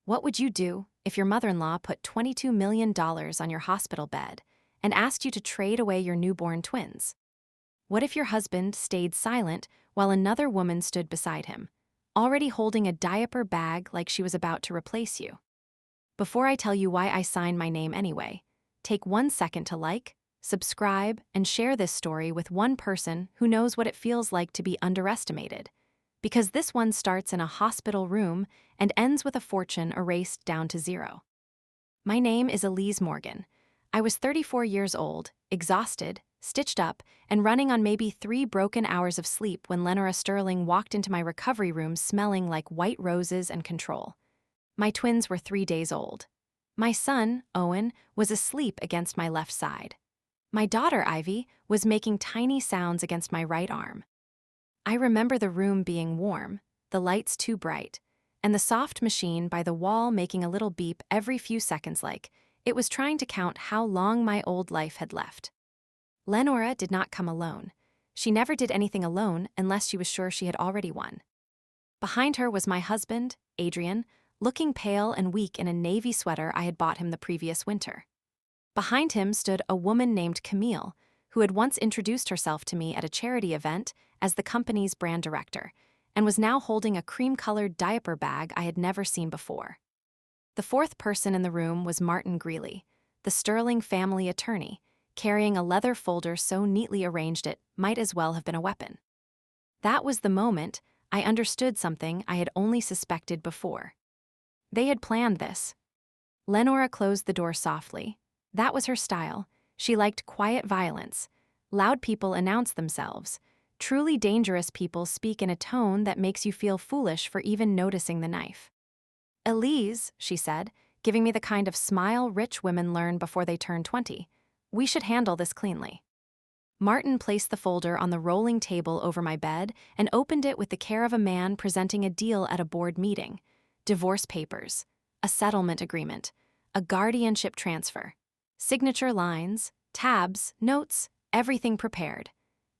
What would you do if your mother-in-law put $22 million on your hospital bed and asked you to trade away your newborn twins? What if your husband stayed silent while another woman stood beside him, already holding a diaper bag like she was about to replace you? Before I tell you why I signed my name anyway, take 1 second to like, subscribe, and share this story with one person who knows what it feels like to be underestimated. Because this one starts in a hospital room and ends with a fortune erased down to zero. My name is Elise Morgan. I was 34 years old, exhausted, stitched up, and running on maybe 3 broken hours of sleep when Lenora Sterling walked into my recovery room smelling like white roses and control. My twins were 3 days old. My son, Owen, was asleep against my left side. My daughter, Ivy, was making tiny sounds against my right arm. I remember the room being warm, the lights too bright, and the soft machine by the wall making a little beep every few seconds like it was trying to count how long my old life had left. Lenora did not come alone. She never did anything alone unless she was sure she had already won. Behind her was my husband, Adrian, looking pale and weak in a navy sweater I had bought him the previous winter. Behind him stood a woman named Camille, who had once introduced herself to me at a charity event as the company's brand director, and was now holding a cream-colored diaper bag I had never seen before. The fourth person in the room was Martin Greeley, the Sterling family attorney, carrying a leather folder so neatly arranged it might as well have been a weapon. That was the moment I understood something I had only suspected before. They had planned this. Lenora closed the door softly. That was her style. She liked quiet violence. Loud people announce themselves. Truly dangerous people speak in a tone that makes you feel foolish for even noticing the knife. "Elise," she said, giving me the kind of smile rich women learn before they turn 20. "We should handle this cleanly." Martin placed the folder on the rolling table over my bed and opened it with the care of a man presenting a deal at a board meeting. Divorce papers, a settlement agreement, a guardianship transfer, signature lines, tabs, notes, everything prepared.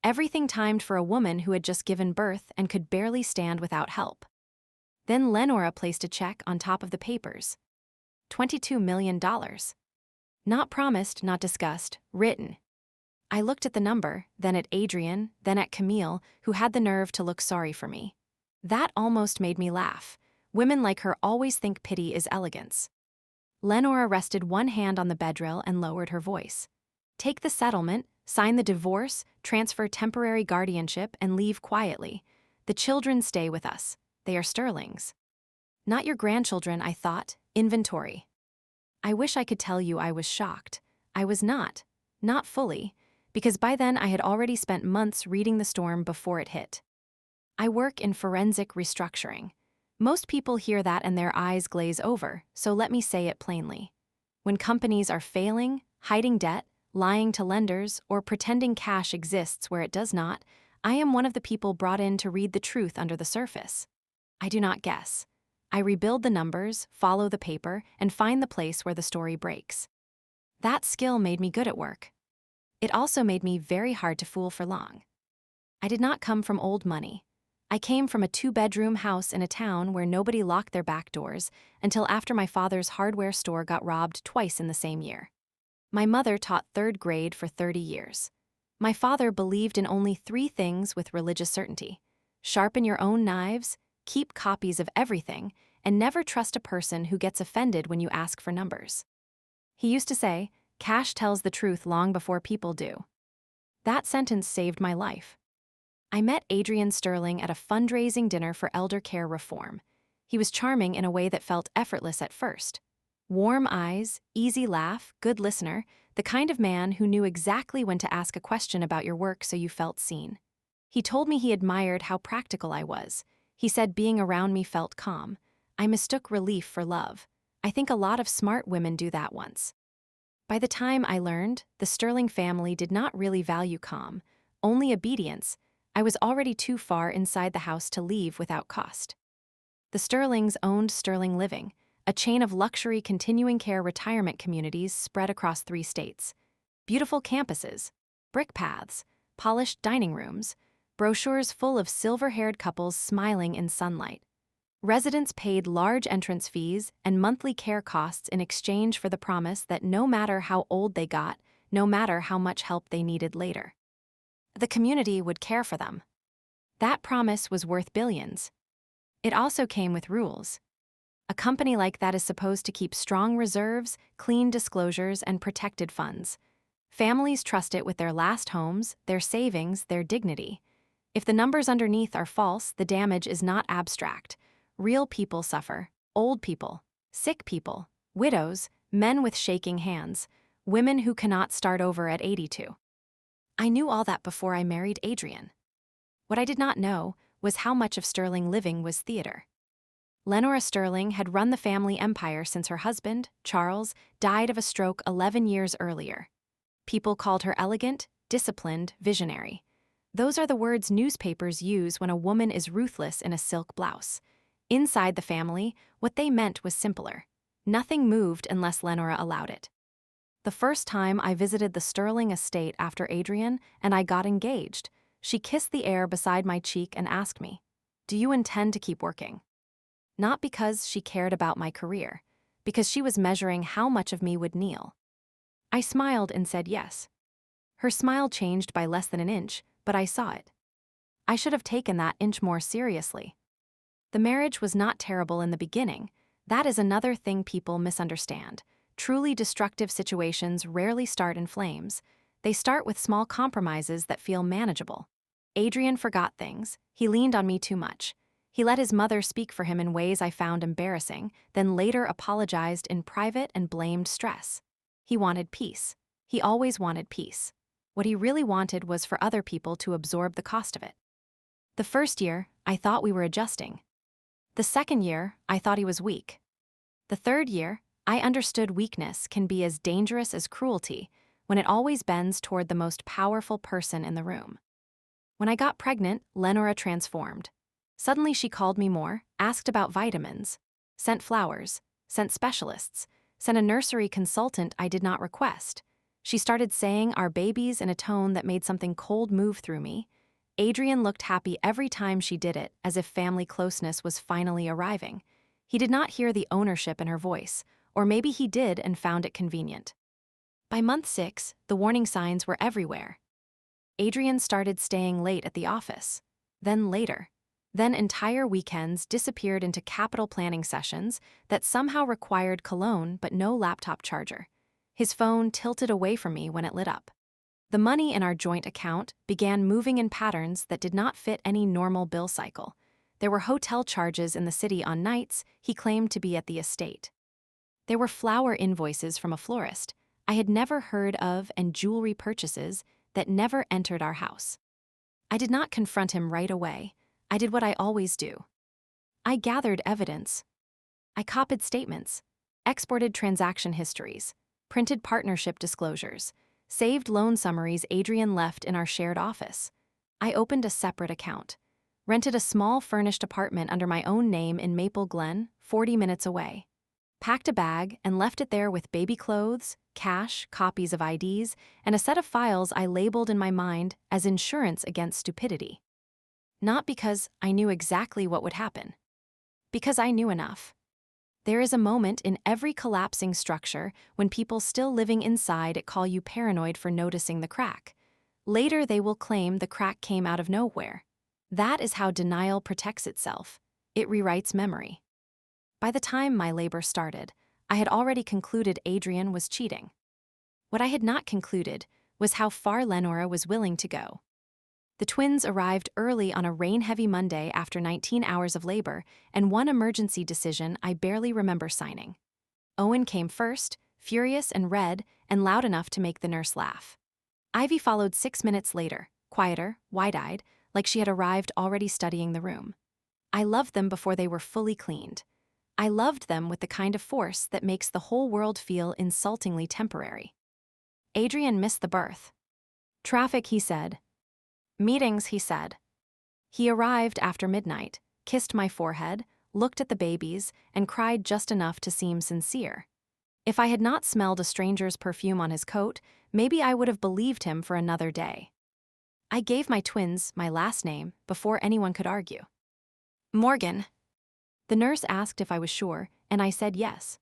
Everything timed for a woman who had just given birth and could barely stand without help. Then Lenora placed a check on top of the papers. $22 million. Not promised, not discussed, written. I looked at the number, then at Adrian, then at Camille, who had the nerve to look sorry for me. That almost made me laugh. Women like her always think pity is elegance. Lenora rested one hand on the bedrail and lowered her voice. "Take the settlement, sign the divorce, transfer temporary guardianship, and leave quietly. The children stay with us. They are Sterling's." Not your grandchildren, I thought. Inventory. I wish I could tell you I was shocked. I was not. Not fully, because by then I had already spent months reading the storm before it hit. I work in forensic restructuring. Most people hear that and their eyes glaze over, so let me say it plainly. When companies are failing, hiding debt, lying to lenders, or pretending cash exists where it does not, I am one of the people brought in to read the truth under the surface. I do not guess. I rebuild the numbers, follow the paper, and find the place where the story breaks. That skill made me good at work. It also made me very hard to fool for long. I did not come from old money. I came from a 2-bedroom house in a town where nobody locked their back doors until after my father's hardware store got robbed twice in the same year. My mother taught 3rd grade for 30 years. My father believed in only 3 things with religious certainty: sharpen your own knives, keep copies of everything, and never trust a person who gets offended when you ask for numbers. He used to say, "Cash tells the truth long before people do." That sentence saved my life. I met Adrian Sterling at a fundraising dinner for elder care reform. He was charming in a way that felt effortless at first. Warm eyes, easy laugh, good listener, the kind of man who knew exactly when to ask a question about your work so you felt seen. He told me he admired how practical I was. He said being around me felt calm. I mistook relief for love. I think a lot of smart women do that once. By the time I learned, the Sterling family did not really value calm, only obedience. I was already too far inside the house to leave without cost. The Sterlings owned Sterling Living, a chain of luxury continuing care retirement communities spread across 3 states. Beautiful campuses, brick paths, polished dining rooms, brochures full of silver-haired couples smiling in sunlight. Residents paid large entrance fees and monthly care costs in exchange for the promise that no matter how old they got, no matter how much help they needed later, the community would care for them. That promise was worth billions. It also came with rules. A company like that is supposed to keep strong reserves, clean disclosures, and protected funds. Families trust it with their last homes, their savings, their dignity. If the numbers underneath are false, the damage is not abstract. Real people suffer: old people, sick people, widows, men with shaking hands, women who cannot start over at 82. I knew all that before I married Adrian. What I did not know was how much of Sterling living was theater. Lenora Sterling had run the family empire since her husband, Charles, died of a stroke 11 years earlier. People called her elegant, disciplined, visionary. Those are the words newspapers use when a woman is ruthless in a silk blouse. Inside the family, what they meant was simpler. Nothing moved unless Lenora allowed it. The first time I visited the Sterling estate after Adrian and I got engaged, she kissed the air beside my cheek and asked me, "Do you intend to keep working?" Not because she cared about my career, because she was measuring how much of me would kneel. I smiled and said yes. Her smile changed by less than an inch, but I saw it. I should have taken that inch more seriously. The marriage was not terrible in the beginning. That is another thing people misunderstand. Truly destructive situations rarely start in flames. They start with small compromises that feel manageable. Adrian forgot things. He leaned on me too much. He let his mother speak for him in ways I found embarrassing, then later apologized in private and blamed stress. He wanted peace. He always wanted peace. What he really wanted was for other people to absorb the cost of it. The first year, I thought we were adjusting. The second year, I thought he was weak. The third year, I understood weakness can be as dangerous as cruelty when it always bends toward the most powerful person in the room. When I got pregnant, Lenora transformed. Suddenly she called me more, asked about vitamins, sent flowers, sent specialists, sent a nursery consultant I did not request. She started saying our babies in a tone that made something cold move through me. Adrian looked happy every time she did it, as if family closeness was finally arriving. He did not hear the ownership in her voice, or maybe he did and found it convenient. By month 6, the warning signs were everywhere. Adrian started staying late at the office, then later. Then entire weekends disappeared into capital planning sessions that somehow required cologne but no laptop charger. His phone tilted away from me when it lit up. The money in our joint account began moving in patterns that did not fit any normal bill cycle. There were hotel charges in the city on nights he claimed to be at the estate. There were flower invoices from a florist I had never heard of and jewelry purchases that never entered our house. I did not confront him right away. I did what I always do. I gathered evidence. I copied statements, exported transaction histories, printed partnership disclosures, saved loan summaries Adrian left in our shared office. I opened a separate account, rented a small furnished apartment under my own name in Maple Glen, 40 minutes away, packed a bag and left it there with baby clothes, cash, copies of IDs, and a set of files I labeled in my mind as insurance against stupidity. Not because I knew exactly what would happen. Because I knew enough. There is a moment in every collapsing structure when people still living inside it call you paranoid for noticing the crack. Later they will claim the crack came out of nowhere. That is how denial protects itself. It rewrites memory. By the time my labor started, I had already concluded Adrian was cheating. What I had not concluded was how far Lenora was willing to go. The twins arrived early on a rain-heavy Monday after 19 hours of labor and one emergency decision I barely remember signing. Owen came first, furious and red, and loud enough to make the nurse laugh. Ivy followed 6 minutes later, quieter, wide-eyed, like she had arrived already studying the room. I loved them before they were fully cleaned. I loved them with the kind of force that makes the whole world feel insultingly temporary. Adrian missed the birth. Traffic, he said. Meetings, he said. He arrived after midnight, kissed my forehead, looked at the babies, and cried just enough to seem sincere. If I had not smelled a stranger's perfume on his coat, maybe I would have believed him for another day. I gave my twins my last name before anyone could argue. Morgan. The nurse asked if I was sure, and I said yes.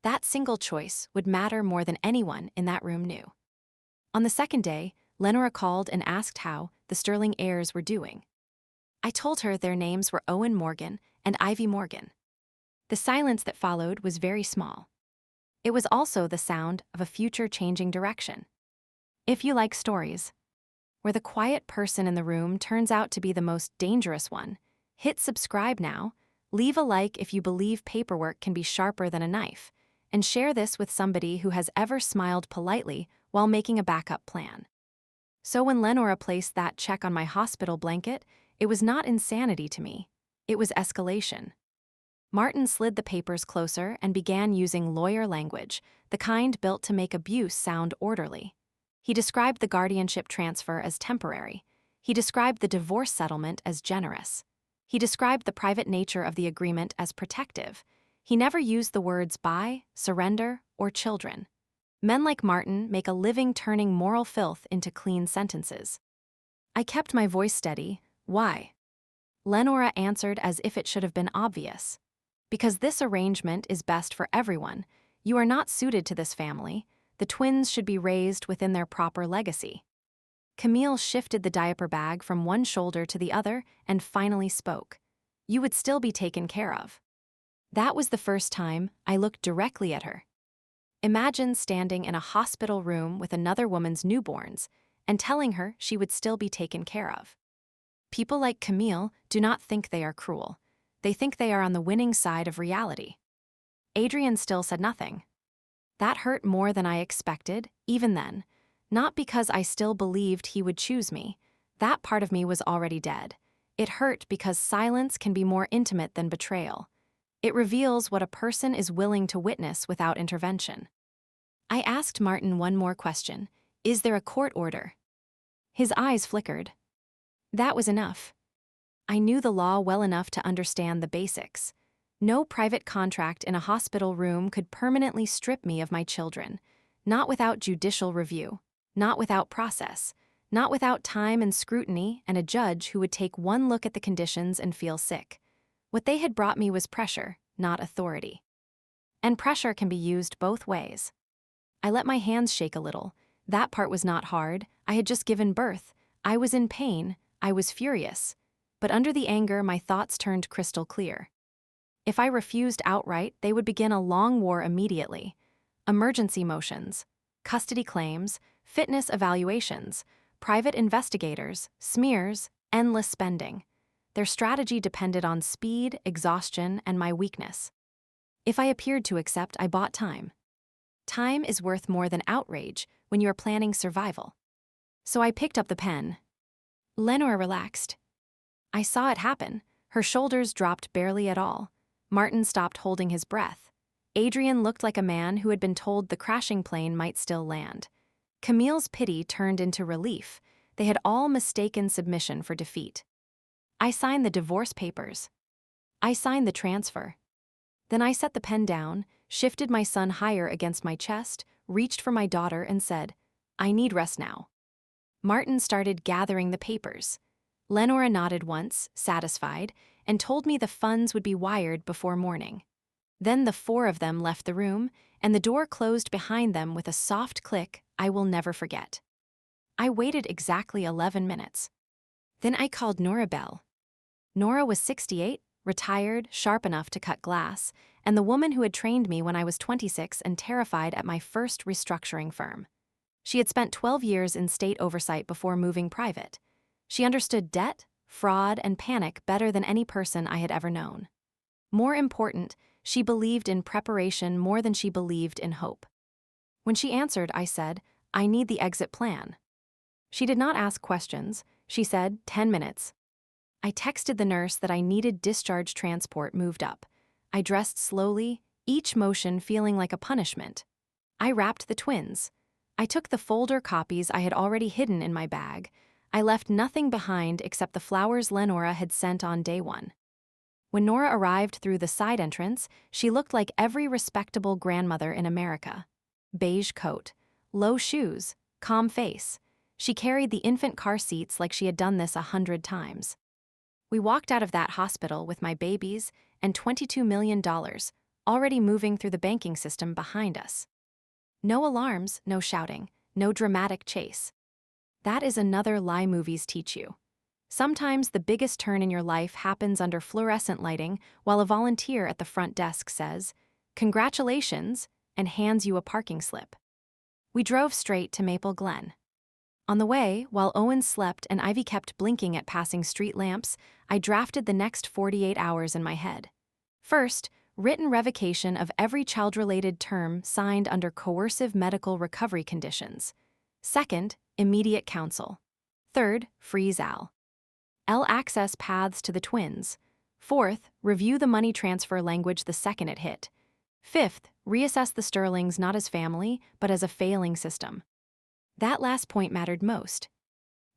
That single choice would matter more than anyone in that room knew. On the second day, Lenora called and asked how the Sterling heirs were doing. I told her their names were Owen Morgan and Ivy Morgan. The silence that followed was very small. It was also the sound of a future changing direction. If you like stories where the quiet person in the room turns out to be the most dangerous one, hit subscribe now, leave a like if you believe paperwork can be sharper than a knife, and share this with somebody who has ever smiled politely while making a backup plan. So when Lenora placed that check on my hospital blanket, it was not insanity to me. It was escalation. Martin slid the papers closer and began using lawyer language, the kind built to make abuse sound orderly. He described the guardianship transfer as temporary. He described the divorce settlement as generous. He described the private nature of the agreement as protective. He never used the words buy, surrender, or children. Men like Martin make a living turning moral filth into clean sentences. I kept my voice steady. Why? Lenora answered as if it should have been obvious. Because this arrangement is best for everyone. You are not suited to this family. The twins should be raised within their proper legacy. Camille shifted the diaper bag from one shoulder to the other and finally spoke. You would still be taken care of. That was the first time I looked directly at her. Imagine standing in a hospital room with another woman's newborns and telling her she would still be taken care of. People like Camille do not think they are cruel. They think they are on the winning side of reality. Adrian still said nothing. That hurt more than I expected, even then. Not because I still believed he would choose me. That part of me was already dead. It hurt because silence can be more intimate than betrayal. It reveals what a person is willing to witness without intervention. I asked Martin one more question. Is there a court order? His eyes flickered. That was enough. I knew the law well enough to understand the basics. No private contract in a hospital room could permanently strip me of my children. Not without judicial review. Not without process. Not without time and scrutiny and a judge who would take one look at the conditions and feel sick. What they had brought me was pressure, not authority. And pressure can be used both ways. I let my hands shake a little. That part was not hard. I had just given birth. I was in pain. I was furious. But under the anger, my thoughts turned crystal clear. If I refused outright, they would begin a long war immediately. Emergency motions, custody claims, fitness evaluations, private investigators, smears, endless spending. Their strategy depended on speed, exhaustion, and my weakness. If I appeared to accept, I bought time. Time is worth more than outrage when you are planning survival. So I picked up the pen. Lenora relaxed. I saw it happen. Her shoulders dropped barely at all. Martin stopped holding his breath. Adrian looked like a man who had been told the crashing plane might still land. Camille's pity turned into relief. They had all mistaken submission for defeat. I signed the divorce papers. I signed the transfer. Then I set the pen down, shifted my son higher against my chest, reached for my daughter and said, I need rest now. Martin started gathering the papers. Lenora nodded once, satisfied, and told me the funds would be wired before morning. Then the four of them left the room, and the door closed behind them with a soft click I will never forget. I waited exactly 11 minutes. Then I called Nora Bell. Nora was 68, retired, sharp enough to cut glass, and the woman who had trained me when I was 26 and terrified at my first restructuring firm. She had spent 12 years in state oversight before moving private. She understood debt, fraud, and panic better than any person I had ever known. More important, she believed in preparation more than she believed in hope. When she answered, I said, I need the exit plan. She did not ask questions. She said, 10 minutes. I texted the nurse that I needed discharge transport moved up. I dressed slowly, each motion feeling like a punishment. I wrapped the twins. I took the folder copies I had already hidden in my bag. I left nothing behind except the flowers Lenora had sent on day one. When Nora arrived through the side entrance, she looked like every respectable grandmother in America. Beige coat, low shoes, calm face. She carried the infant car seats like she had done this 100 times. We walked out of that hospital with my babies and $22 million, already moving through the banking system behind us. No alarms, no shouting, no dramatic chase. That is another lie movies teach you. Sometimes the biggest turn in your life happens under fluorescent lighting while a volunteer at the front desk says, "Congratulations," and hands you a parking slip. We drove straight to Maple Glen. On the way, while Owen slept and Ivy kept blinking at passing street lamps, I drafted the next 48 hours in my head. First, written revocation of every child-related term signed under coercive medical recovery conditions. Second, immediate counsel. Third, freeze Al. Access paths to the twins. Fourth, review the money transfer language the second it hit. Fifth, reassess the Sterlings not as family, but as a failing system. That last point mattered most.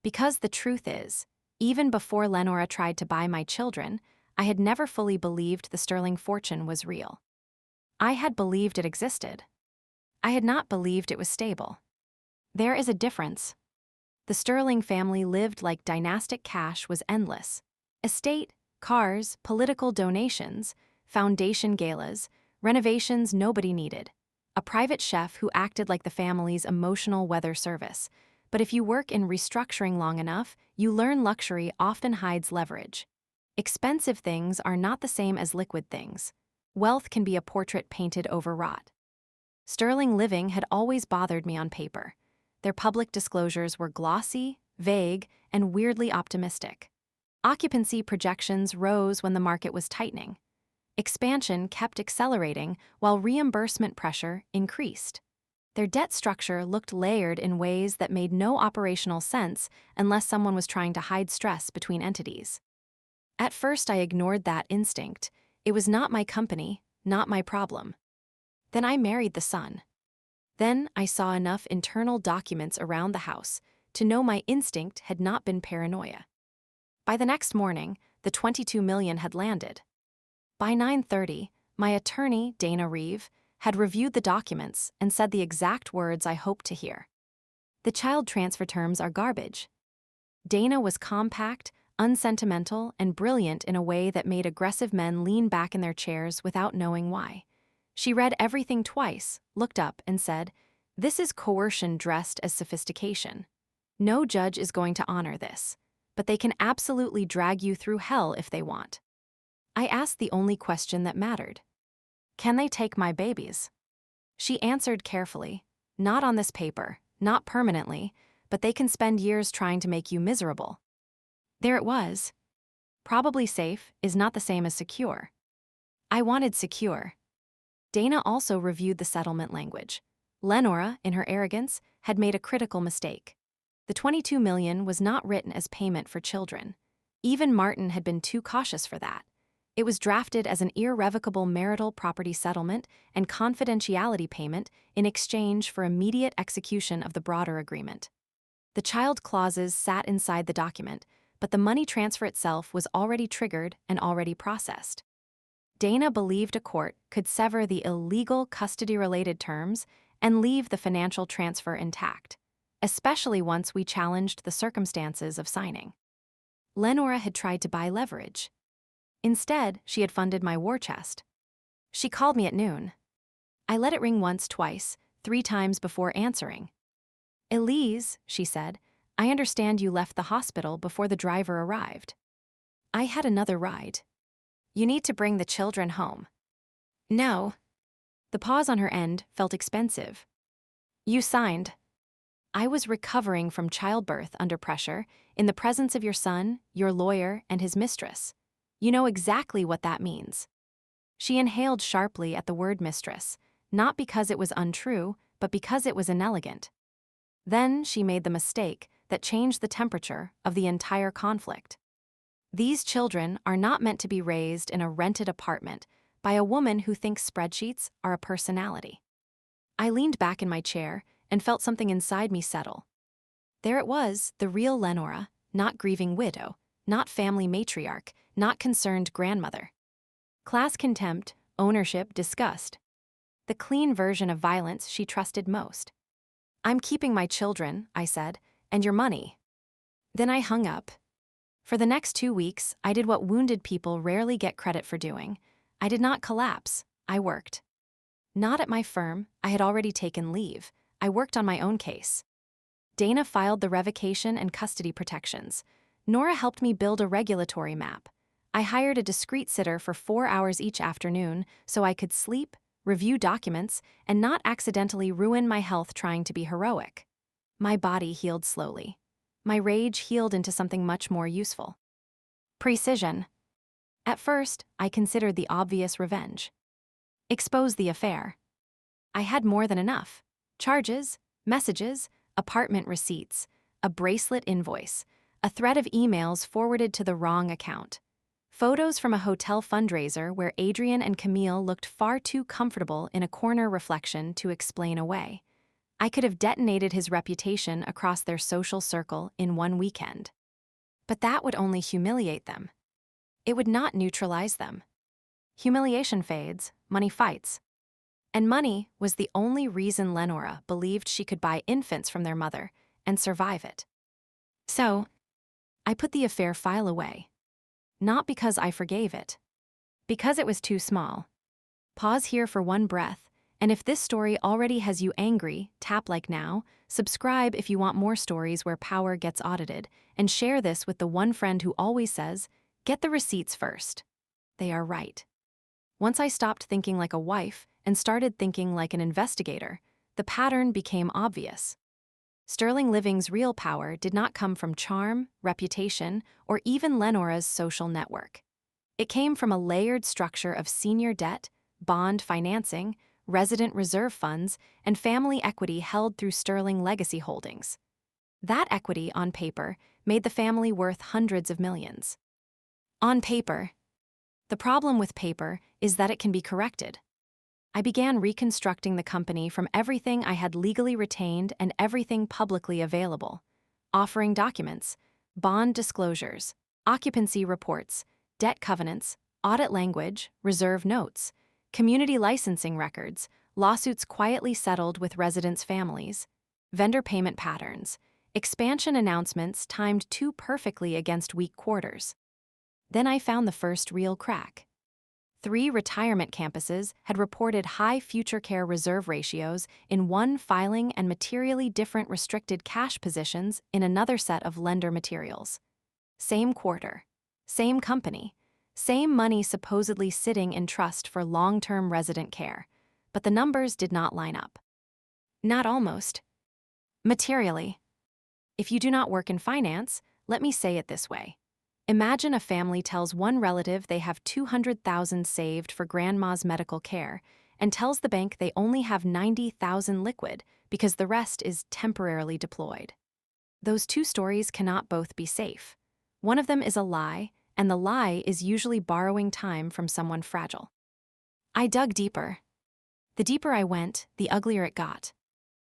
Because the truth is, even before Lenora tried to buy my children, I had never fully believed the Sterling fortune was real. I had believed it existed. I had not believed it was stable. There is a difference. The Sterling family lived like dynastic cash was endless. Estate, cars, political donations, foundation galas, renovations nobody needed. A private chef who acted like the family's emotional weather service. But if you work in restructuring long enough, you learn luxury often hides leverage. Expensive things are not the same as liquid things. Wealth can be a portrait painted overwrought. Sterling living had always bothered me on paper. Their public disclosures were glossy, vague, and weirdly optimistic. Occupancy projections rose when the market was tightening. Expansion kept accelerating while reimbursement pressure increased. Their debt structure looked layered in ways that made no operational sense unless someone was trying to hide stress between entities. At first, I ignored that instinct. It was not my company, not my problem. Then I married the son. Then I saw enough internal documents around the house to know my instinct had not been paranoia. By the next morning, the $22 million had landed. By 9:30, my attorney, Dana Reeve, had reviewed the documents and said the exact words I hoped to hear. The child transfer terms are garbage. Dana was compact, unsentimental, and brilliant in a way that made aggressive men lean back in their chairs without knowing why. She read everything twice, looked up, and said, "This is coercion dressed as sophistication. No judge is going to honor this, but they can absolutely drag you through hell if they want." I asked the only question that mattered. "Can they take my babies?" She answered carefully, "Not on this paper, not permanently, but they can spend years trying to make you miserable." There it was. Probably safe is not the same as secure. I wanted secure. Dana also reviewed the settlement language. Lenora, in her arrogance, had made a critical mistake. The $22 million was not written as payment for children. Even Martin had been too cautious for that. It was drafted as an irrevocable marital property settlement and confidentiality payment in exchange for immediate execution of the broader agreement. The child clauses sat inside the document, but the money transfer itself was already triggered and already processed. Dana believed a court could sever the illegal custody-related terms and leave the financial transfer intact, especially once we challenged the circumstances of signing. Lenora had tried to buy leverage. Instead, she had funded my war chest. She called me at noon. I let it ring once, twice, 3 times before answering. "Elise," she said, "I understand you left the hospital before the driver arrived." "I had another ride." "You need to bring the children home." "No." The pause on her end felt expensive. "You signed." "I was recovering from childbirth under pressure, in the presence of your son, your lawyer, and his mistress. You know exactly what that means." She inhaled sharply at the word mistress, not because it was untrue, but because it was inelegant. Then she made the mistake that changed the temperature of the entire conflict. These children are not meant to be raised in a rented apartment by a woman who thinks spreadsheets are a personality. I leaned back in my chair and felt something inside me settle. There it was, the real Lenora, not grieving widow, not family matriarch, not concerned grandmother. Class contempt, ownership, disgust. The clean version of violence she trusted most. "I'm keeping my children," I said, "and your money." Then I hung up. For the next 2 weeks, I did what wounded people rarely get credit for doing. I did not collapse. I worked. Not at my firm, I had already taken leave. I worked on my own case. Dana filed the revocation and custody protections. Nora helped me build a regulatory map. I hired a discreet sitter for 4 hours each afternoon so I could sleep, review documents, and not accidentally ruin my health trying to be heroic. My body healed slowly. My rage healed into something much more useful. Precision. At first, I considered the obvious revenge. Expose the affair. I had more than enough. Charges, messages, apartment receipts, a bracelet invoice, a thread of emails forwarded to the wrong account. Photos from a hotel fundraiser where Adrian and Camille looked far too comfortable in a corner reflection to explain away. I could have detonated his reputation across their social circle in one weekend. But that would only humiliate them. It would not neutralize them. Humiliation fades, money fights. And money was the only reason Lenora believed she could buy infants from their mother and survive it. So, I put the affair file away. Not because I forgave it. Because it was too small. Pause here for one breath, and if this story already has you angry, tap like now, subscribe if you want more stories where power gets audited, and share this with the one friend who always says, get the receipts first. They are right. Once I stopped thinking like a wife and started thinking like an investigator, the pattern became obvious. Sterling Living's real power did not come from charm, reputation, or even Lenora's social network. It came from a layered structure of senior debt, bond financing, resident reserve funds, and family equity held through Sterling Legacy Holdings. That equity, on paper, made the family worth hundreds of millions. On paper. The problem with paper is that it can be corrected. I began reconstructing the company from everything I had legally retained and everything publicly available, offering documents, bond disclosures, occupancy reports, debt covenants, audit language, reserve notes, community licensing records, lawsuits quietly settled with residents' families, vendor payment patterns, expansion announcements timed too perfectly against weak quarters. Then I found the first real crack. 3 retirement campuses had reported high future care reserve ratios in one filing and materially different restricted cash positions in another set of lender materials. Same quarter, same company, same money supposedly sitting in trust for long-term resident care, but the numbers did not line up. Not almost. Materially. If you do not work in finance, let me say it this way. Imagine a family tells one relative they have $200,000 saved for grandma's medical care and tells the bank they only have $90,000 liquid because the rest is temporarily deployed. Those two stories cannot both be safe. One of them is a lie, and the lie is usually borrowing time from someone fragile. I dug deeper. The deeper I went, the uglier it got.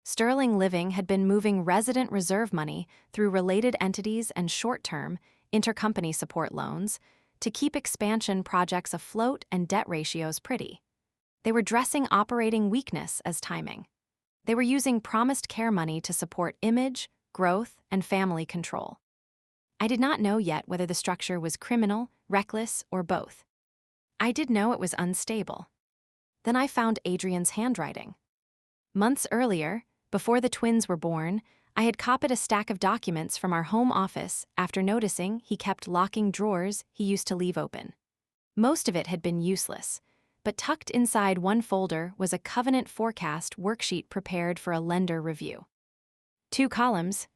Sterling Living had been moving resident reserve money through related entities and short-term, intercompany support loans to keep expansion projects afloat and debt ratios pretty. They were dressing operating weakness as timing. They were using promised care money to support image, growth, and family control. I did not know yet whether the structure was criminal, reckless, or both. I did know it was unstable. Then I found Adrian's handwriting. Months earlier, before the twins were born, I had copied a stack of documents from our home office after noticing he kept locking drawers he used to leave open. Most of it had been useless, but tucked inside one folder was a covenant forecast worksheet prepared for a lender review. 2 columns.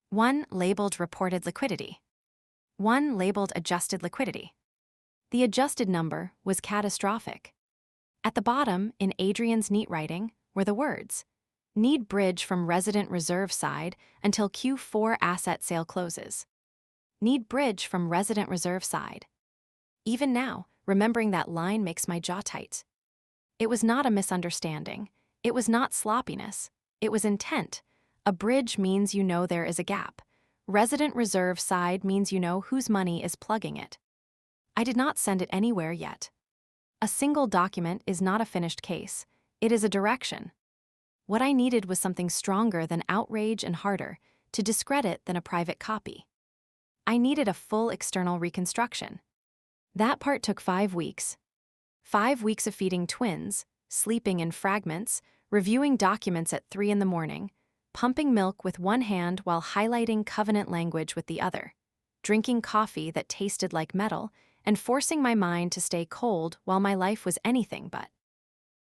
One labeled reported liquidity. One labeled adjusted liquidity. The adjusted number was catastrophic. At the bottom, in Adrian's neat writing, were the words, "Need bridge from resident reserve side until Q4 asset sale closes." Need bridge from resident reserve side. Even now, remembering that line makes my jaw tight. It was not a misunderstanding. It was not sloppiness. It was intent. A bridge means you know there is a gap. Resident reserve side means you know whose money is plugging it. I did not send it anywhere yet. A single document is not a finished case. It is a direction. What I needed was something stronger than outrage and harder to discredit than a private copy. I needed a full external reconstruction. That part took 5 weeks. 5 weeks of feeding twins, sleeping in fragments, reviewing documents at 3 in the morning, pumping milk with one hand while highlighting covenant language with the other, drinking coffee that tasted like metal, and forcing my mind to stay cold while my life was anything but.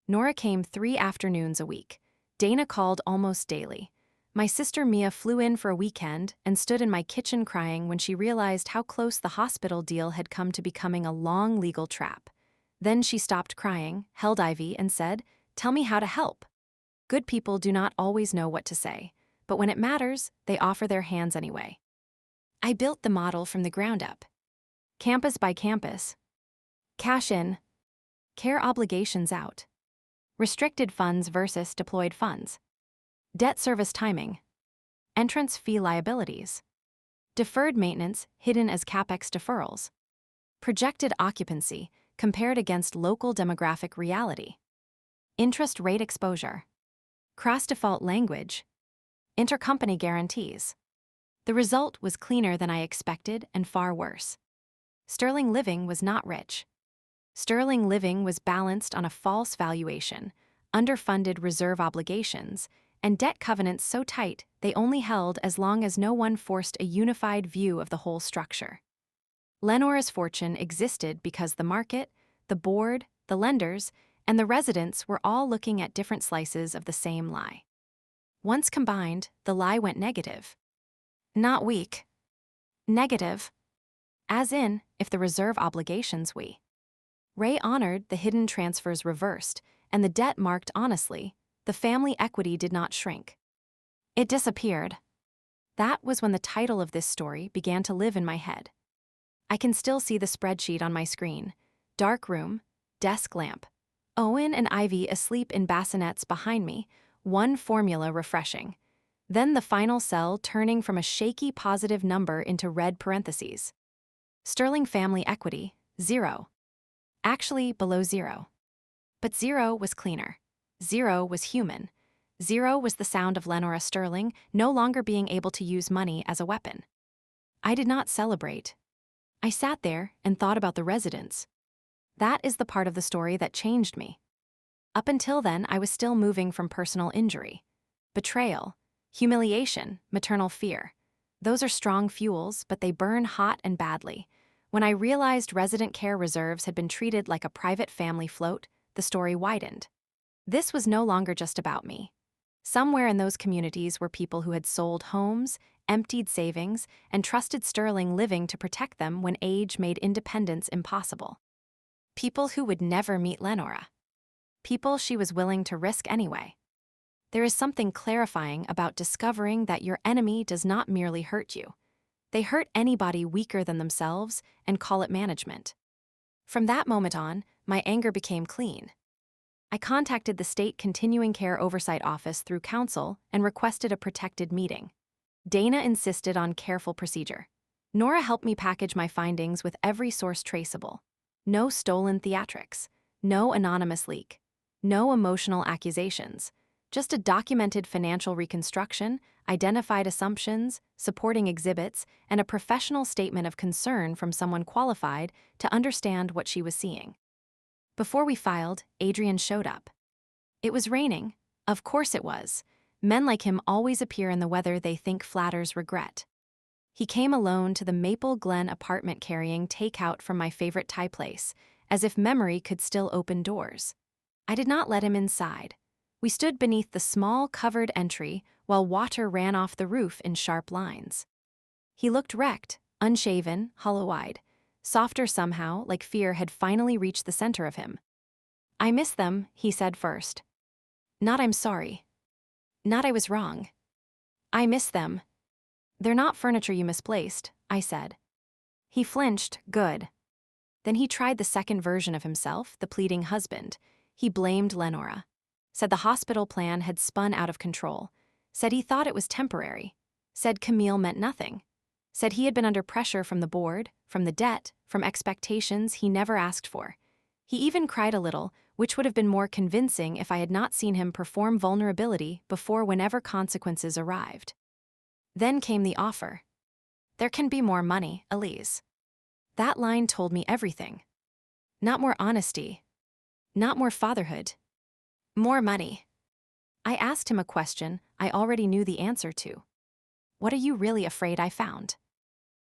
Nora came 3 afternoons a week. Dana called almost daily. My sister Mia flew in for a weekend and stood in my kitchen crying when she realized how close the hospital deal had come to becoming a long legal trap. Then she stopped crying, held Ivy, and said, "Tell me how to help." Good people do not always know what to say, but when it matters, they offer their hands anyway. I built the model from the ground up. Campus by campus. Cash in. Care obligations out. Restricted funds versus deployed funds. Debt service timing. Entrance fee liabilities. Deferred maintenance hidden as CapEx deferrals. Projected occupancy compared against local demographic reality. Interest rate exposure. Cross-default language. Intercompany guarantees. The result was cleaner than I expected and far worse. Sterling Living was not rich. Sterling Living was balanced on a false valuation, underfunded reserve obligations, and debt covenants so tight they only held as long as no one forced a unified view of the whole structure. Lenora's fortune existed because the market, the board, the lenders, and the residents were all looking at different slices of the same lie. Once combined, the lie went negative. Not weak. Negative. As in, if the reserve obligations we. Ray honored the hidden transfers reversed, and the debt marked honestly, the family equity did not shrink. It disappeared. That was when the title of this story began to live in my head. I can still see the spreadsheet on my screen. Dark room, desk lamp. Owen and Ivy asleep in bassinets behind me, one formula refreshing. Then the final cell turning from a shaky positive number into red parentheses. Sterling family equity, 0. Actually below 0. But 0 was cleaner. 0 was human. 0 was the sound of Lenora Sterling no longer being able to use money as a weapon. I did not celebrate. I sat there and thought about the residents. That is the part of the story that changed me. Up until then, I was still moving from personal injury. Betrayal, humiliation, maternal fear. Those are strong fuels, but they burn hot and badly. When I realized resident care reserves had been treated like a private family float, the story widened. This was no longer just about me. Somewhere in those communities were people who had sold homes, emptied savings, and trusted Sterling Living to protect them when age made independence impossible. People who would never meet Lenora. People she was willing to risk anyway. There is something clarifying about discovering that your enemy does not merely hurt you. They hurt anybody weaker than themselves and call it management. From that moment on, my anger became clean. I contacted the State Continuing Care Oversight Office through counsel and requested a protected meeting. Dana insisted on careful procedure. Nora helped me package my findings with every source traceable. No stolen theatrics. No anonymous leak. No emotional accusations. Just a documented financial reconstruction, identified assumptions, supporting exhibits, and a professional statement of concern from someone qualified to understand what she was seeing. Before we filed, Adrian showed up. It was raining. Of course it was. Men like him always appear in the weather they think flatters regret. He came alone to the Maple Glen apartment carrying takeout from my favorite Thai place, as if memory could still open doors. I did not let him inside. We stood beneath the small covered entry while water ran off the roof in sharp lines. He looked wrecked, unshaven, hollow-eyed, softer somehow, like fear had finally reached the center of him. "I miss them," he said first. "Not I'm sorry. Not I was wrong. I miss them." "They're not furniture you misplaced," I said. He flinched, good. Then he tried the second version of himself, the pleading husband. He blamed Lenora. Said the hospital plan had spun out of control. Said he thought it was temporary. Said Camille meant nothing. Said he had been under pressure from the board, from the debt, from expectations he never asked for. He even cried a little, which would have been more convincing if I had not seen him perform vulnerability before whenever consequences arrived. Then came the offer. "There can be more money, Elise." That line told me everything. Not more honesty, Not more fatherhood. More money. I asked him a question I already knew the answer to. What are you really afraid I found?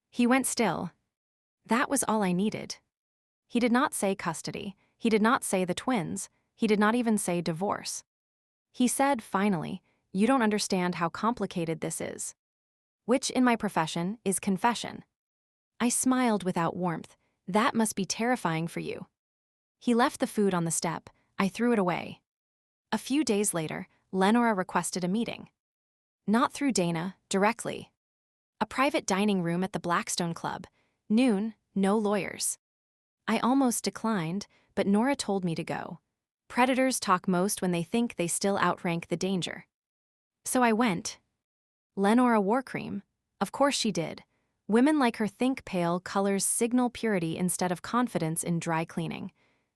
He went still. That was all I needed. He did not say custody. He did not say the twins. He did not even say divorce. He said, finally, you don't understand how complicated this is. Which, in my profession, is confession. I smiled without warmth. That must be terrifying for you. He left the food on the step. I threw it away. A few days later, Lenora requested a meeting. Not through Dana, directly. A private dining room at the Blackstone Club. Noon, no lawyers. I almost declined, but Nora told me to go. Predators talk most when they think they still outrank the danger. So I went. Lenora wore cream. Of course she did. Women like her think pale colors signal purity instead of confidence in dry cleaning.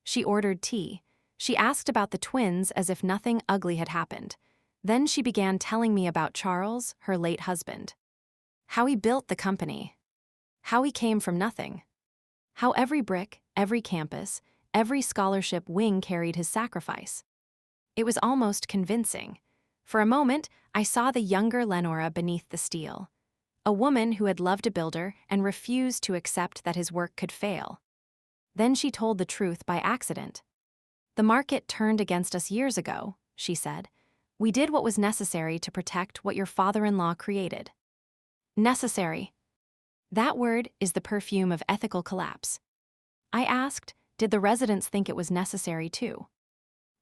She ordered tea. She asked about the twins as if nothing ugly had happened. Then she began telling me about Charles, her late husband. How he built the company. How he came from nothing. How every brick, every campus, every scholarship wing carried his sacrifice. It was almost convincing. For a moment, I saw the younger Lenora beneath the steel. A woman who had loved a builder and refused to accept that his work could fail. Then she told the truth by accident. The market turned against us years ago, she said. We did what was necessary to protect what your father-in-law created. Necessary. That word is the perfume of ethical collapse. I asked, did the residents think it was necessary too?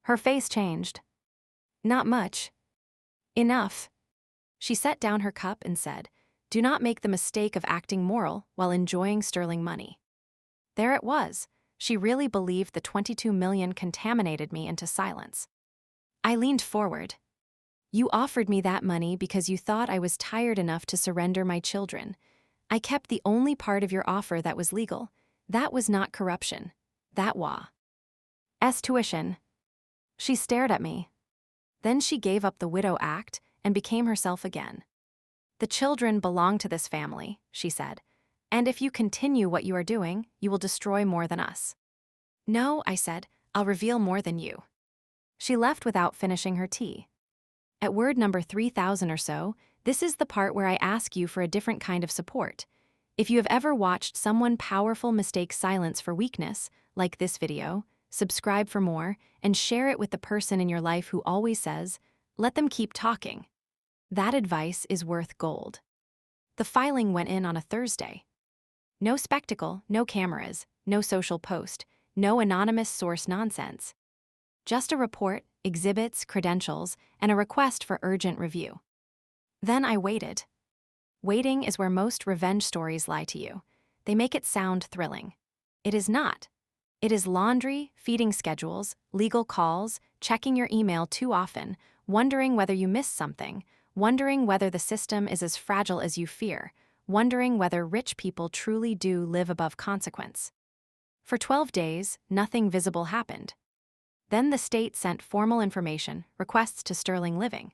Her face changed. Not much. Enough. She set down her cup and said, do not make the mistake of acting moral while enjoying sterling money. There it was. She really believed the 22 million contaminated me into silence. I leaned forward. You offered me that money because you thought I was tired enough to surrender my children. I kept the only part of your offer that was legal. That was not corruption. That was tuition. She stared at me. Then she gave up the widow act and became herself again. The children belong to this family, she said. And if you continue what you are doing, you will destroy more than us. No, I said, I'll reveal more than you. She left without finishing her tea. At word number 3,000 or so, this is the part where I ask you for a different kind of support. If you have ever watched someone powerful mistake silence for weakness, like this video, subscribe for more, and share it with the person in your life who always says, let them keep talking. That advice is worth gold. The filing went in on a Thursday. No spectacle, no cameras, no social post, no anonymous source nonsense. Just a report, exhibits, credentials, and a request for urgent review. Then I waited. Waiting is where most revenge stories lie to you. They make it sound thrilling. It is not. It is laundry, feeding schedules, legal calls, checking your email too often, wondering whether you missed something, wondering whether the system is as fragile as you fear, wondering whether rich people truly do live above consequence. For 12 days, nothing visible happened. Then the state sent formal information, requests to Sterling Living.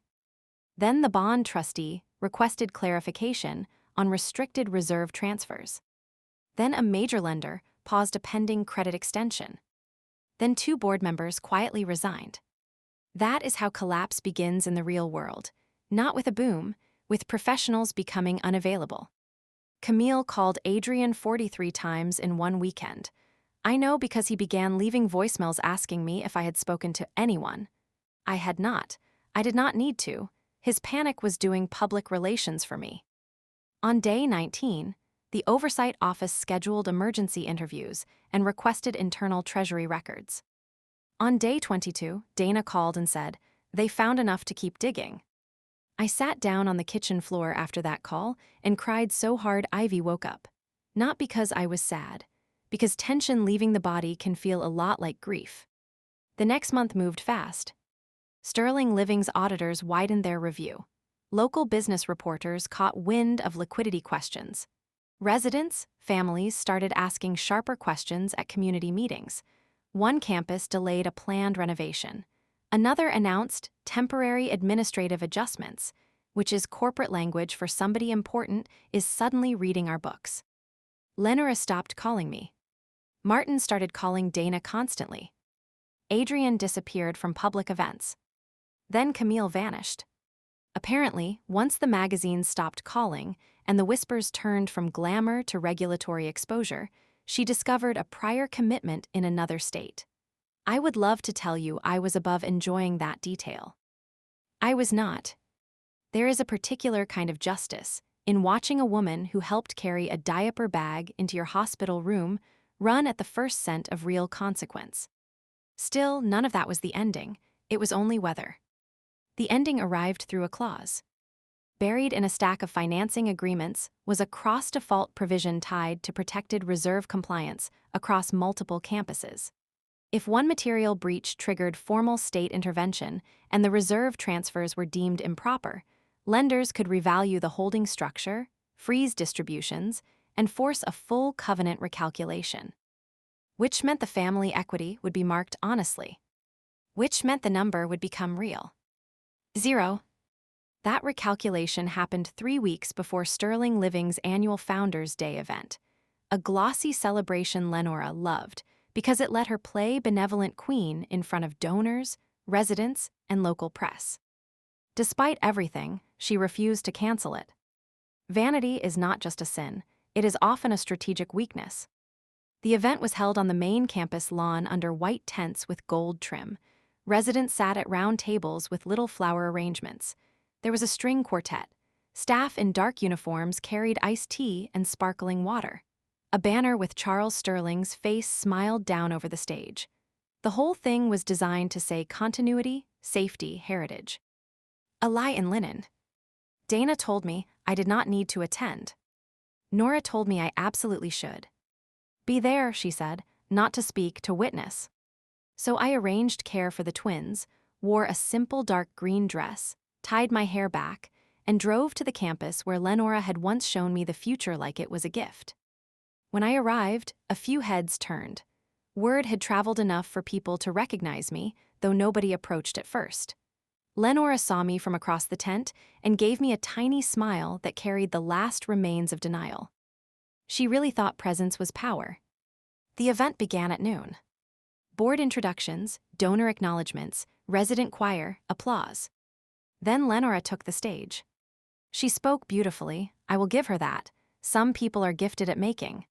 Then the bond trustee requested clarification on restricted reserve transfers. Then a major lender paused a pending credit extension. Then 2 board members quietly resigned. That is how collapse begins in the real world, not with a boom, with professionals becoming unavailable. Camille called Adrian 43 times in one weekend. I know because he began leaving voicemails asking me if I had spoken to anyone. I had not. I did not need to. His panic was doing public relations for me. On day 19, the Oversight Office scheduled emergency interviews and requested internal Treasury records. On day 22, Dana called and said, they found enough to keep digging. I sat down on the kitchen floor after that call and cried so hard Ivy woke up. Not because I was sad, because tension leaving the body can feel a lot like grief. The next month moved fast. Sterling Living's auditors widened their review. Local business reporters caught wind of liquidity questions. Residents, families started asking sharper questions at community meetings. One campus delayed a planned renovation. Another announced temporary administrative adjustments, which is corporate language for somebody important is suddenly reading our books. Lenora stopped calling me. Martin started calling Dana constantly. Adrian disappeared from public events. Then Camille vanished. Apparently, once the magazines stopped calling and the whispers turned from glamour to regulatory exposure, she discovered a prior commitment in another state. I would love to tell you I was above enjoying that detail. I was not. There is a particular kind of justice in watching a woman who helped carry a diaper bag into your hospital room run at the first scent of real consequence. Still, none of that was the ending. It was only weather. The ending arrived through a clause. Buried in a stack of financing agreements was a cross-default provision tied to protected reserve compliance across multiple campuses. If one material breach triggered formal state intervention and the reserve transfers were deemed improper, lenders could revalue the holding structure, freeze distributions, and force a full covenant recalculation. Which meant the family equity would be marked honestly. Which meant the number would become real. 0. That recalculation happened 3 weeks before Sterling Living's annual Founders' Day event, a glossy celebration Lenora loved because it let her play benevolent queen in front of donors, residents, and local press. Despite everything, she refused to cancel it. Vanity is not just a sin, it is often a strategic weakness. The event was held on the main campus lawn under white tents with gold trim. Residents sat at round tables with little flower arrangements. There was a string quartet. Staff in dark uniforms carried iced tea and sparkling water. A banner with Charles Sterling's face smiled down over the stage. The whole thing was designed to say continuity, safety, heritage. A lie in linen. Dana told me I did not need to attend. Nora told me I absolutely should. Be there, she said, not to speak, to witness. So I arranged care for the twins, wore a simple dark green dress, tied my hair back, and drove to the campus where Lenora had once shown me the future like it was a gift. When I arrived, a few heads turned. Word had traveled enough for people to recognize me, though nobody approached at first. Lenora saw me from across the tent and gave me a tiny smile that carried the last remains of denial. She really thought presence was power. The event began at noon. Board introductions, donor acknowledgments, resident choir, applause. Then Lenora took the stage. She spoke beautifully, I will give her that. Some people are gifted at making.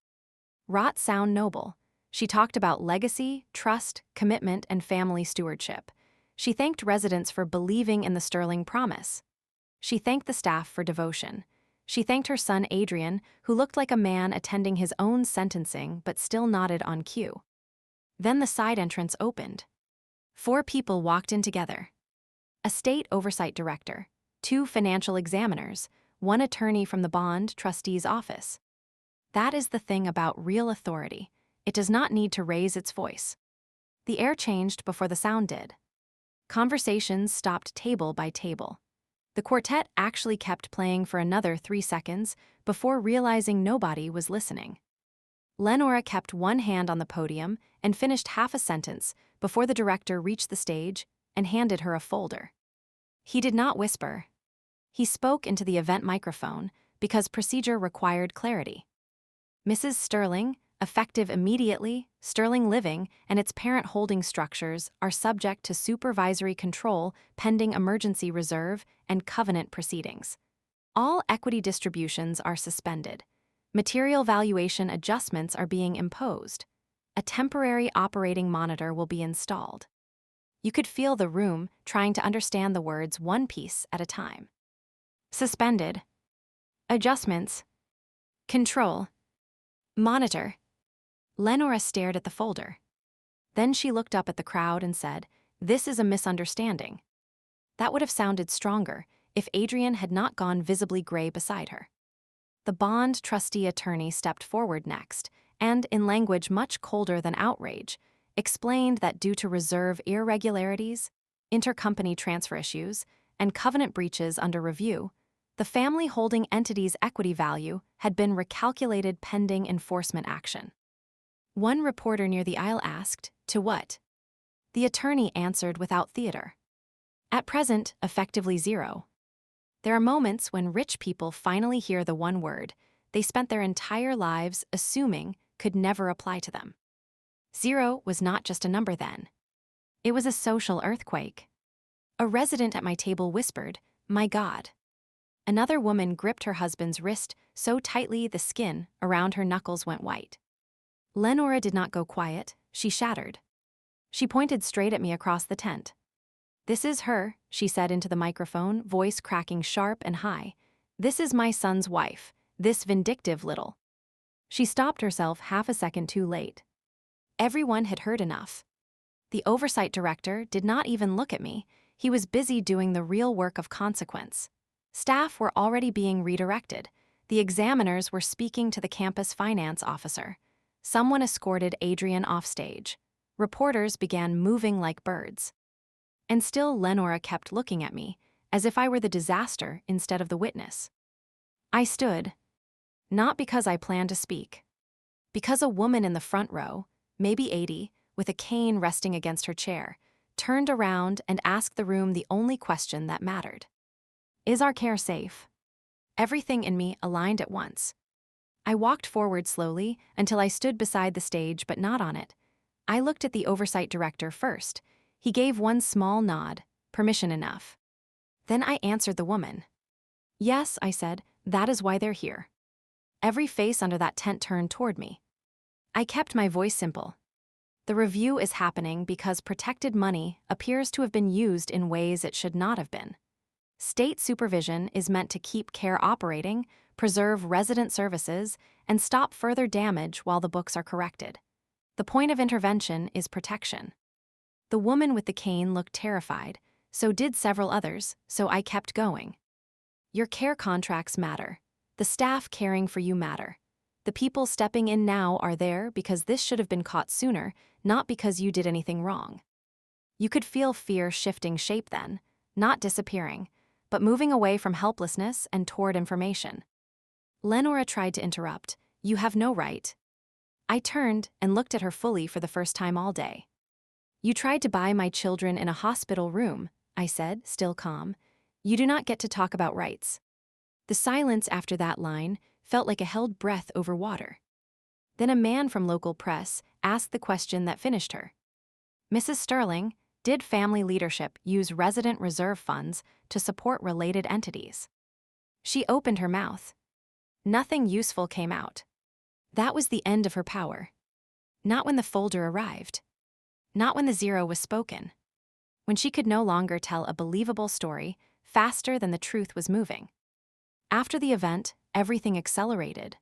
Wrought sound noble. She talked about legacy, trust, commitment, and family stewardship. She thanked residents for believing in the Sterling promise. She thanked the staff for devotion. She thanked her son Adrian, who looked like a man attending his own sentencing but still nodded on cue. Then the side entrance opened. 4 people walked in together. A state oversight director, 2 financial examiners, 1 attorney from the bond trustee's office. That is the thing about real authority. It does not need to raise its voice. The air changed before the sound did. Conversations stopped table by table. The quartet actually kept playing for another 3 seconds before realizing nobody was listening. Lenora kept one hand on the podium and finished half a sentence before the director reached the stage and handed her a folder. He did not whisper. He spoke into the event microphone because procedure required clarity. Mrs. Sterling, effective immediately, Sterling Living and its parent holding structures are subject to supervisory control pending emergency reserve and covenant proceedings. All equity distributions are suspended. Material valuation adjustments are being imposed. A temporary operating monitor will be installed. You could feel the room trying to understand the words one piece at a time. Suspended. Adjustments. Control. Monitor. Lenora stared at the folder. Then she looked up at the crowd and said, "This is a misunderstanding." That would have sounded stronger if Adrian had not gone visibly gray beside her. The bond trustee attorney stepped forward next and, in language much colder than outrage, explained that due to reserve irregularities, intercompany transfer issues, and covenant breaches under review, the family holding entity's equity value had been recalculated pending enforcement action. One reporter near the aisle asked, "To what?" The attorney answered without theater. "At present, effectively 0. There are moments when rich people finally hear the one word they spent their entire lives assuming could never apply to them. 0 was not just a number then. It was a social earthquake. A resident at my table whispered, "My God." Another woman gripped her husband's wrist so tightly the skin around her knuckles went white. Lenora did not go quiet, she shattered. She pointed straight at me across the tent. "This is her," she said into the microphone, voice cracking sharp and high. "This is my son's wife, this vindictive little." She stopped herself half a second too late. Everyone had heard enough. The oversight director did not even look at me. He was busy doing the real work of consequence. Staff were already being redirected. The examiners were speaking to the campus finance officer. Someone escorted Adrian offstage. Reporters began moving like birds. And still Lenora kept looking at me, as if I were the disaster instead of the witness. I stood, not because I planned to speak. Because a woman in the front row, maybe 80, with a cane resting against her chair, turned around and asked the room the only question that mattered. Is our care safe? Everything in me aligned at once. I walked forward slowly until I stood beside the stage but not on it. I looked at the oversight director first. He gave one small nod, permission enough. Then I answered the woman. "Yes," I said, "that is why they're here." Every face under that tent turned toward me. I kept my voice simple. The review is happening because protected money appears to have been used in ways it should not have been. State supervision is meant to keep care operating, preserve resident services, and stop further damage while the books are corrected. The point of intervention is protection. The woman with the cane looked terrified, so did several others, so I kept going. Your care contracts matter. The staff caring for you matter. The people stepping in now are there because this should have been caught sooner, not because you did anything wrong. You could feel fear shifting shape then, not disappearing, but moving away from helplessness and toward information. Lenora tried to interrupt. "You have no right." I turned and looked at her fully for the first time all day. "You tried to buy my children in a hospital room," I said, still calm. "You do not get to talk about rights." The silence after that line felt like a held breath over water. Then a man from local press asked the question that finished her. "Mrs. Sterling, did family leadership use resident reserve funds to support related entities?" She opened her mouth. Nothing useful came out. That was the end of her power. Not when the folder arrived. Not when the zero was spoken. When she could no longer tell a believable story faster than the truth was moving. After the event, everything accelerated.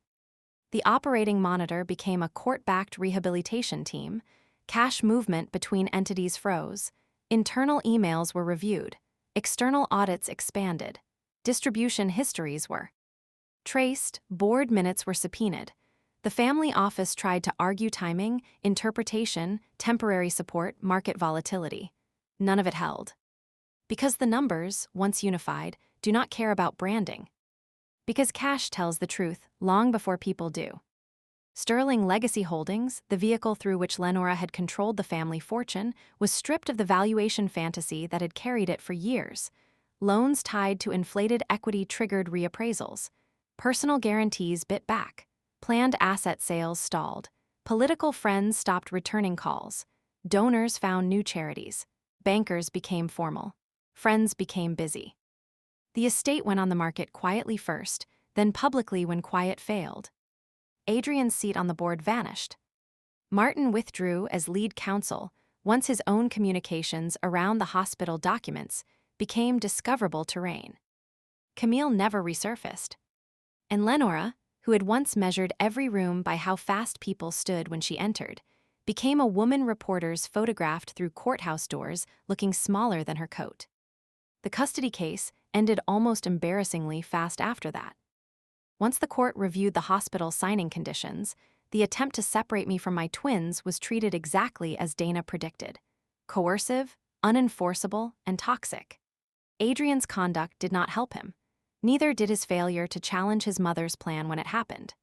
The operating monitor became a court-backed rehabilitation team. Cash movement between entities froze. Internal emails were reviewed. External audits expanded. Distribution histories were traced. Board minutes were subpoenaed. The family office tried to argue timing, interpretation, temporary support, market volatility. None of it held. Because the numbers, once unified, do not care about branding. Because cash tells the truth long before people do. Sterling Legacy Holdings, the vehicle through which Lenora had controlled the family fortune, was stripped of the valuation fantasy that had carried it for years. Loans tied to inflated equity triggered reappraisals. Personal guarantees bit back. Planned asset sales stalled. Political friends stopped returning calls. Donors found new charities. Bankers became formal. Friends became busy. The estate went on the market quietly first, then publicly when quiet failed. Adrian's seat on the board vanished. Martin withdrew as lead counsel once his own communications around the hospital documents became discoverable terrain. Camille never resurfaced. And Lenora, who had once measured every room by how fast people stood when she entered, became a woman reporters photographed through courthouse doors looking smaller than her coat. The custody case ended almost embarrassingly fast after that. Once the court reviewed the hospital signing conditions, the attempt to separate me from my twins was treated exactly as Dana predicted: coercive, unenforceable, and toxic. Adrian's conduct did not help him. Neither did his failure to challenge his mother's plan when it happened.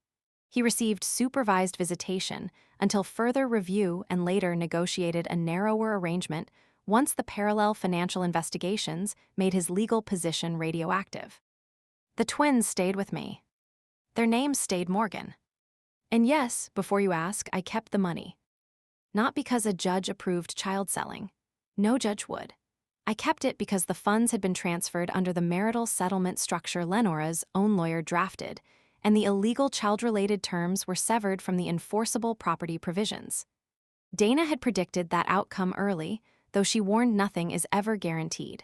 He received supervised visitation until further review and later negotiated a narrower arrangement once the parallel financial investigations made his legal position radioactive. The twins stayed with me. Their names stayed Morgan. And yes, before you ask, I kept the money. Not because a judge approved child selling. No judge would. I kept it because the funds had been transferred under the marital settlement structure Lenora's own lawyer drafted, and the illegal child-related terms were severed from the enforceable property provisions. Dana had predicted that outcome early, though she warned nothing is ever guaranteed.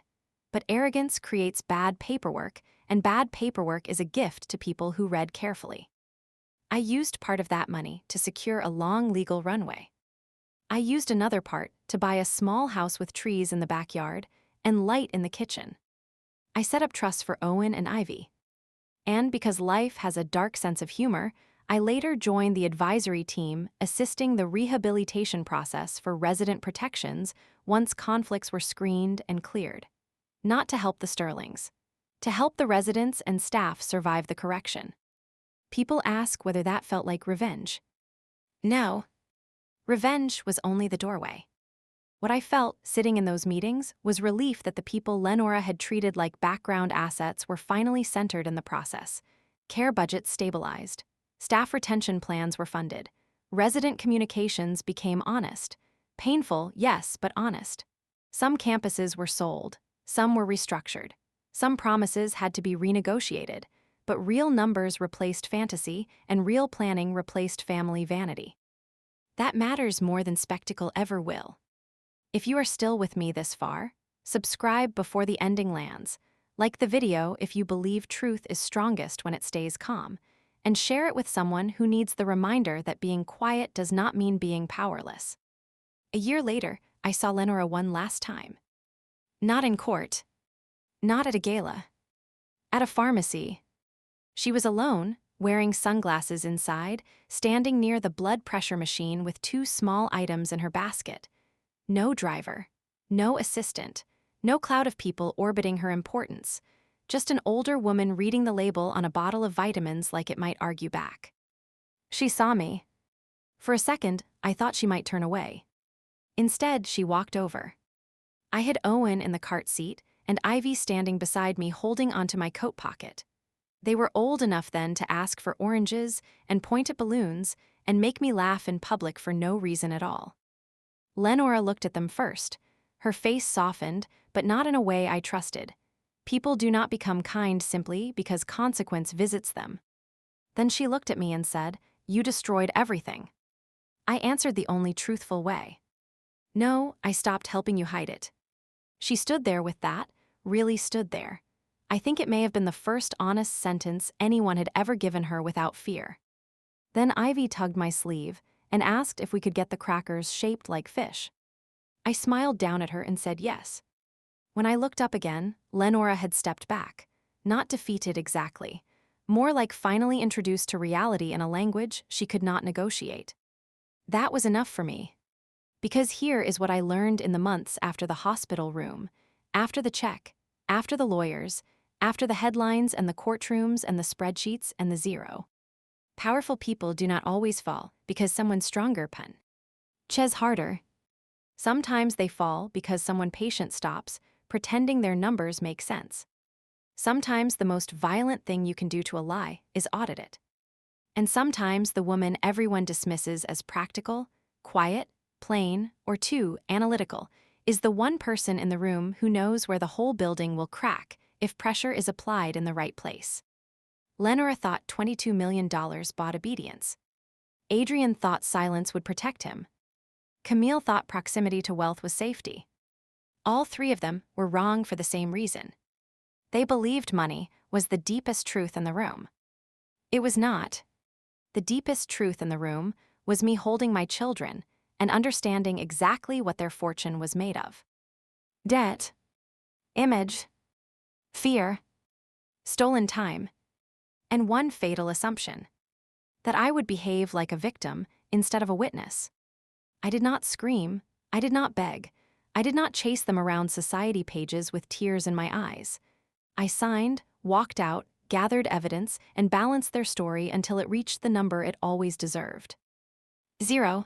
But arrogance creates bad paperwork, and bad paperwork is a gift to people who read carefully. I used part of that money to secure a long legal runway. I used another part to buy a small house with trees in the backyard and light in the kitchen. I set up trusts for Owen and Ivy. And because life has a dark sense of humor, I later joined the advisory team assisting the rehabilitation process for resident protections once conflicts were screened and cleared. Not to help the Sterlings, to help the residents and staff survive the correction. People ask whether that felt like revenge. No. Revenge was only the doorway. What I felt, sitting in those meetings, was relief that the people Lenora had treated like background assets were finally centered in the process. Care budgets stabilized. Staff retention plans were funded. Resident communications became honest. Painful, yes, but honest. Some campuses were sold. Some were restructured. Some promises had to be renegotiated. But real numbers replaced fantasy, and real planning replaced family vanity. That matters more than spectacle ever will. If you are still with me this far, subscribe before the ending lands, like the video if you believe truth is strongest when it stays calm, and share it with someone who needs the reminder that being quiet does not mean being powerless. A year later, I saw Lenora one last time. Not in court. Not at a gala. At a pharmacy. She was alone, wearing sunglasses inside, standing near the blood pressure machine with 2 small items in her basket. No driver, no assistant, no cloud of people orbiting her importance, just an older woman reading the label on a bottle of vitamins like it might argue back. She saw me. For a second, I thought she might turn away. Instead, she walked over. I had Owen in the cart seat and Ivy standing beside me holding onto my coat pocket. They were old enough then to ask for oranges and point at balloons and make me laugh in public for no reason at all. Lenora looked at them first. Her face softened, but not in a way I trusted. People do not become kind simply because consequence visits them. Then she looked at me and said, "You destroyed everything." I answered the only truthful way. "No, I stopped helping you hide it." She stood there with that, really stood there. I think it may have been the first honest sentence anyone had ever given her without fear. Then Ivy tugged my sleeve and asked if we could get the crackers shaped like fish. I smiled down at her and said yes. When I looked up again, Lenora had stepped back, not defeated exactly, more like finally introduced to reality in a language she could not negotiate. That was enough for me. Because here is what I learned in the months after the hospital room, after the check, after the lawyers, after the headlines and the courtrooms and the spreadsheets and the zero. Powerful people do not always fall because someone stronger punches harder. Sometimes they fall because someone patient stops, pretending their numbers make sense. Sometimes the most violent thing you can do to a lie is audit it. And sometimes the woman everyone dismisses as practical, quiet, plain, or too analytical is the one person in the room who knows where the whole building will crack if pressure is applied in the right place. Lenora thought $22 million bought obedience. Adrian thought silence would protect him. Camille thought proximity to wealth was safety. All 3 of them were wrong for the same reason. They believed money was the deepest truth in the room. It was not. The deepest truth in the room was me holding my children and understanding exactly what their fortune was made of. Debt, image, fear, stolen time, and one fatal assumption, that I would behave like a victim instead of a witness. I did not scream, I did not beg, I did not chase them around society pages with tears in my eyes. I signed, walked out, gathered evidence, and balanced their story until it reached the number it always deserved. 0.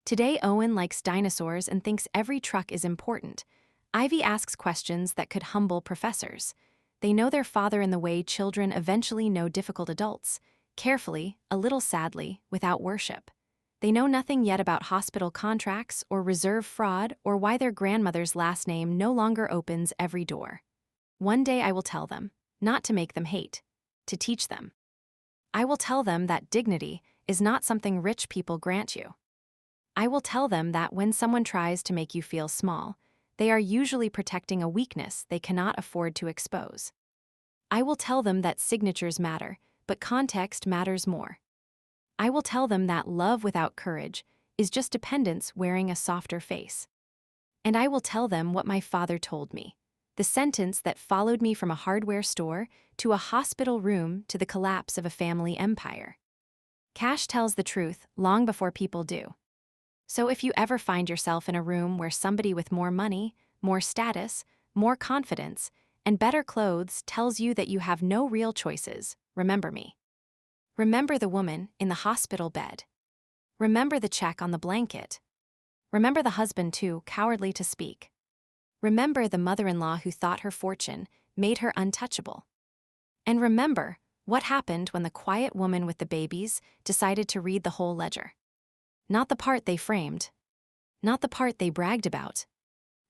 Today Owen likes dinosaurs and thinks every truck is important. Ivy asks questions that could humble professors. They know their father in the way children eventually know difficult adults, carefully, a little sadly, without worship. They know nothing yet about hospital contracts or reserve fraud or why their grandmother's last name no longer opens every door. One day I will tell them, not to make them hate, to teach them. I will tell them that dignity is not something rich people grant you. I will tell them that when someone tries to make you feel small, they are usually protecting a weakness they cannot afford to expose. I will tell them that signatures matter, but context matters more. I will tell them that love without courage is just dependence wearing a softer face. And I will tell them what my father told me, the sentence that followed me from a hardware store to a hospital room to the collapse of a family empire. Cash tells the truth long before people do. So if you ever find yourself in a room where somebody with more money, more status, more confidence, and better clothes tells you that you have no real choices, remember me. Remember the woman in the hospital bed. Remember the check on the blanket. Remember the husband too cowardly to speak. Remember the mother-in-law who thought her fortune made her untouchable. And remember what happened when the quiet woman with the babies decided to read the whole ledger. Not the part they framed. Not the part they bragged about.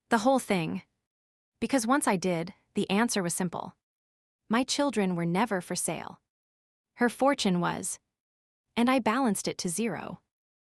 The whole thing. Because once I did, the answer was simple. My children were never for sale. Her fortune was. And I balanced it to 0.